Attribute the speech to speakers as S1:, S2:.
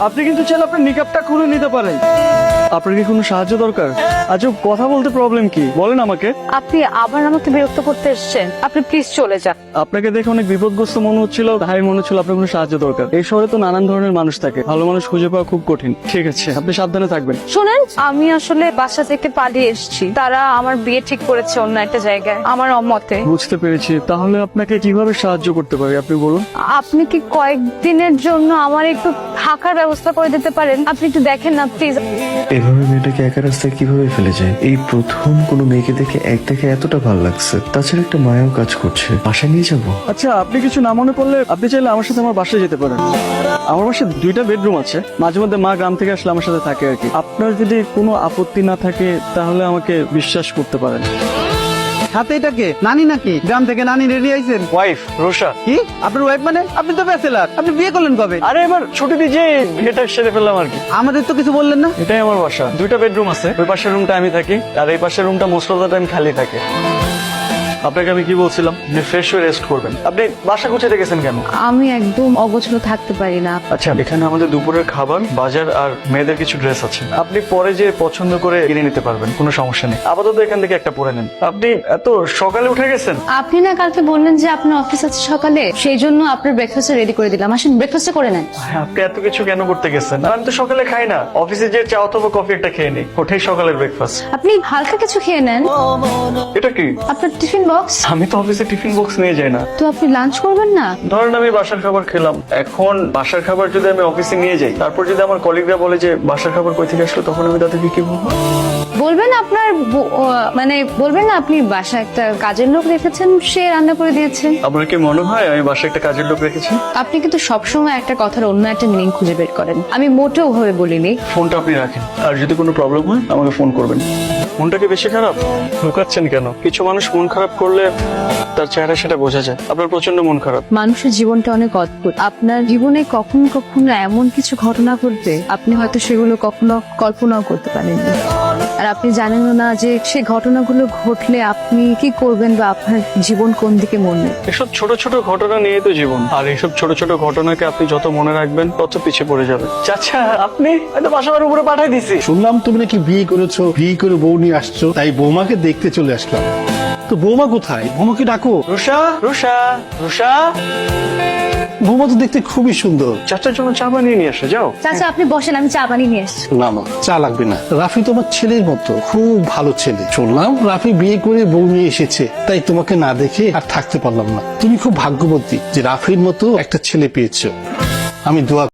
S1: আপনি কিন্তু চাইলে আপনার নিকাবটা খুলে নিতে পারেন। আপনার কি কোনো সাহায্য দরকার? আচ্ছা, কথা বলতে প্রবলেম কি বলেন আমাকে।
S2: আপনি আবার আমাকে বিরক্ত করতে এসেছেন, আপনি প্লিজ চলে যান।
S1: আপনাকে দেখে অনেক বিপদগ্রস্ত মনে হচ্ছিল, তাই মনে হচ্ছিল আপনার কোনো সাহায্য দরকার। এই শহরে তো নানান ধরনের মানুষ থাকে, ভালো মানুষ খুঁজে পাওয়া খুব কঠিন। ঠিক আছে, আপনি সাবধানে থাকবেন।
S2: শুনেন, আমি আসলে বাসা থেকে পালিয়ে এসেছি। তারা আমার বিয়ে ঠিক করেছে অন্য একটা জায়গায়, আমার অমতে।
S1: বুঝতে পেরেছি। তাহলে আপনাকে কিভাবে সাহায্য করতে পারি আপনি বলুন।
S2: আপনি কি কয়েকদিনের জন্য আমার একটু থাকার ব্যবস্থা করে দিতে পারেন? আপনি একটু দেখেন না প্লিজ।
S3: এভাবে মেয়েটাকে একা রাস্তায় কিভাবে ফেলে যায়? এই প্রথম কোনো মেয়েকে দেখে একটাকে এতটা ভালো লাগছে, তাছাড়া একটা মায়াও কাজ করছে। বাসায় নিয়ে যাবো?
S1: আচ্ছা, আপনি কিছু না মনে করলে আপনি চাইলে আমার সাথে আমার বাসায় যেতে পারেন। আমার বাসায় 2টা বেডরুম আছে। মাঝে মধ্যে মা গ্রাম থেকে আসলে আমার সাথে থাকে আর কি। আপনার যদি কোনো আপত্তি না থাকে তাহলে আমাকে বিশ্বাস করতে পারেন।
S4: হাতে এটাকে নানি নাকি? গ্রাম থেকে নানি রেডি আইছেন?
S1: ওয়াইফ রোশা।
S4: কি আপনার ওয়াইফ? মানে আপনি তো ব্যাচেলার, আপনি বিয়ে করলেন কবে?
S1: আরে এবার ছুটি দিয়ে যে বিয়েটা সেরে ফেললাম আর কি।
S4: আমাদের তো কিছু বললেন না।
S1: এটাই আমার বাসা। 2টা বেডরুম আছে। ওই পাশের রুমটা আমি থাকি, আর এই পাশের রুমটা মোস্ট অফ দ্য টাইম খালি থাকে। আপনাকে আমি কি বলছিলাম, আপনি ফ্রেশ হয়ে রেস্ট করবেন। আপনি বাসা গুছিয়ে রেখেছেন কেন?
S2: আমি একদম অগোছলো থাকতে পারি না।
S1: আচ্ছা, এখানে আমাদের দুপুরের খাবার, বাজার আর মেয়েদের কিছু ড্রেস আছে। আপনি পরে যে পছন্দ করে কিনে নিতে পারবেন, কোনো সমস্যা নেই। আপাতত এখান থেকে একটা পরে নেন। আপনি এত সকালে উঠে গেছেন?
S2: আপনি না কালকে বললেন যে আপনার অফিস আছে সকালে, সেই জন্য আপনার ব্রেকফাস্ট রেডি করে দিলাম। আসেন ব্রেকফাস্ট করে নেন।
S1: আপনি এত কিছু কেন করতে গেছেন? আমি তো সকালে খাই না। অফিসে যে চা অথবা কফি একটা খেয়ে নিই, ওটাই সকালের ব্রেকফাস্ট।
S2: আপনি হালকা কিছু খেয়ে নেন।
S1: এটা কি?
S2: আপনার টিফিন বক্স।
S1: আমি তো অফিসে টিফিন বক্স নিয়ে যাই না।
S2: তো আপনি লাঞ্চ করবেন না?
S1: ধরেন আমি বাসার খাবার খেলাম, এখন বাসার খাবার যদি আমি অফিসে নিয়ে যাই, তারপর যদি আমার কলিগরা বলে যে বাসার খাবার কই থেকে আসলো, তখন আমি তাদেরকে কি বলবো?
S2: বলবেন আপনার মানে বলবেন না আপনি বাসায় একটা কাজের লোক রেখেছেন, সে রান্না করে দিয়েছে।
S1: আপনার কি মনে হয় আমি বাসায় একটা কাজের লোক রেখেছি?
S2: আপনি কিন্তু সবসময় একটা কথার অন্য একটা মিনিং খুঁজে বের করেন। আমি মোটেও ভাবে বলিনি।
S1: ফোনটা আপনি রাখেন, আর যদি কোনো প্রবলেম হয় আমাকে ফোন করবেন। মনটা কি বেশি খারাপ? লুকাচ্ছেন কেন? কিছু মানুষ মন খারাপ করলে তার চেহারা সেটা বোঝা যায়। আপনার প্রচন্ড মন খারাপ।
S2: মানুষের জীবনটা অনেক অদ্ভুত। আপনার জীবনে কখনো কখনো এমন কিছু ঘটনা ঘটবে, আপনি হয়তো সেগুলো কখনো কল্পনাও করতে পারেননি। আর আপনি জানেন না যে সেই ঘটনাগুলো ঘটলে আপনি কি করবেন বা আপনার জীবন কোন দিকে মোড় নেবে।
S1: এসব ছোট ছোট ঘটনা নিয়ে তো জীবন, আর এইসব ছোট ছোট ঘটনাকে আপনি যত মনে রাখবেন তত পিছিয়ে পড়ে যাবে। চাচা, আপনি হয়তো বাসার উপরে পাঠাই দিছি।
S5: শুনলাম তুমি নাকি বিয়ে করেছো, বিয়ে করে বউ নিয়ে আসছো, তাই বৌমাকে দেখতে চলে আসলাম। তো বৌমা কোথায়? বৌমাকে ডাকো।
S1: রুষা, রুষা, রুষা।
S5: বৌমা তো দেখতে খুবই সুন্দর।
S1: চাচার জন্য চা বানিয়ে নিয়ে আসে, যাও।
S2: চাচা আপনি বসেন, আমি চা বানিয়ে নিয়ে আসছি।
S5: না না, চা লাগবে না। রাফি তোমার ছেলের মতো, খুব ভালো ছেলে। শুনলাম রাফি বিয়ে করে বউ নিয়ে এসেছে, তাই তোমাকে না দেখে আর থাকতে পারলাম না। তুমি খুব ভাগ্যবতী যে রাফির মতো একটা ছেলে পেয়েছো। আমি দোয়া